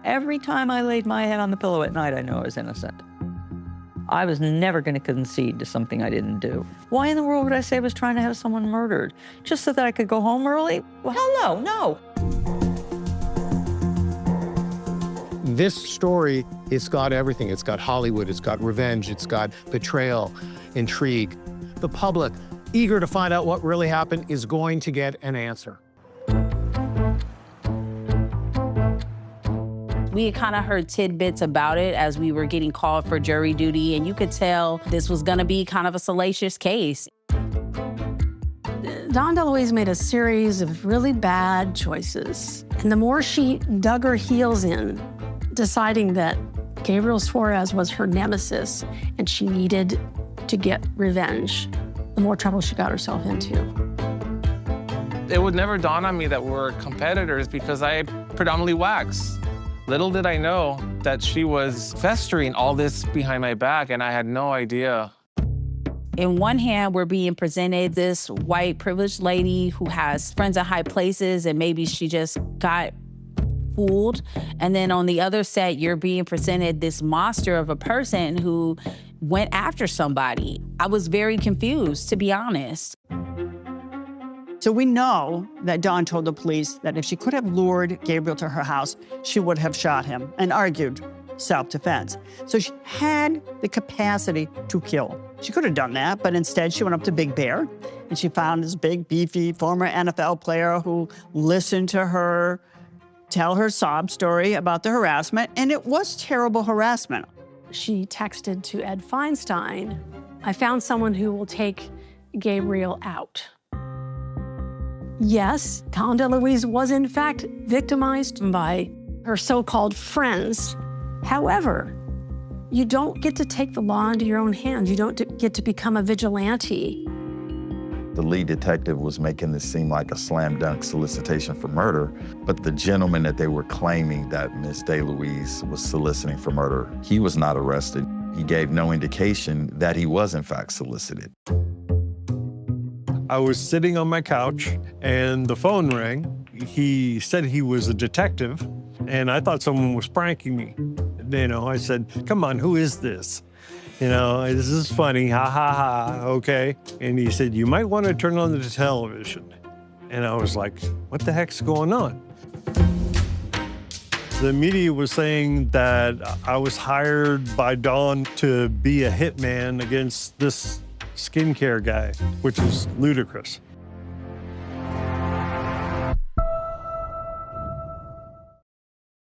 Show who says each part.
Speaker 1: Every time I laid my head on the pillow at night, I knew I was innocent. I was never going to concede to something I didn't do. Why in the world would I say I was trying to have someone murdered? Just so that I could go home early? Well, hell no.
Speaker 2: This story, it's got everything. It's got Hollywood, it's got revenge, it's got betrayal, intrigue. The public, eager to find out what really happened, is going to get an answer.
Speaker 3: We had kind of heard tidbits about it as we were getting called for jury duty, and you could tell this was gonna be kind of a salacious case.
Speaker 4: Dawn DaLuise made a series of really bad choices. And the more she dug her heels in, deciding that Gabriel Suarez was her nemesis and she needed to get revenge, the more trouble she got herself into.
Speaker 5: It would never dawn on me that we're competitors because I predominantly wax. Little did I know that she was festering all this behind my back, and I had no idea.
Speaker 3: In one hand, we're being presented this white privileged lady who has friends in high places, and maybe she just got fooled. And then on the other set, you're being presented this monster of a person who went after somebody. I was very confused, to be honest.
Speaker 6: So we know that Dawn told the police that if she could have lured Gabriel to her house, she would have shot him and argued self-defense. So she had the capacity to kill. She could have done that, but instead she went up to Big Bear and she found this big, beefy former NFL player who listened to her tell her sob story about the harassment, and it was terrible harassment.
Speaker 4: She texted to Ed Feinstein, "I found someone who will take Gabriel out." Yes, Dawn DaLuise was in fact victimized by her so-called friends. However, you don't get to take the law into your own hands. You don't get to become a vigilante.
Speaker 7: The lead detective was making this seem like a slam dunk solicitation for murder, but the gentleman that they were claiming that Ms. DaLuise was soliciting for murder, he was not arrested. He gave no indication that he was in fact solicited.
Speaker 8: I was sitting on my couch and the phone rang. He said he was a detective and I thought someone was pranking me. You know, I said, "Come on, who is this? You know, this is funny, ha ha ha, okay." And he said, "You might want to turn on the television." And I was like, what the heck's going on? The media was saying that I was hired by Dawn to be a hitman against this skincare guy, which is ludicrous.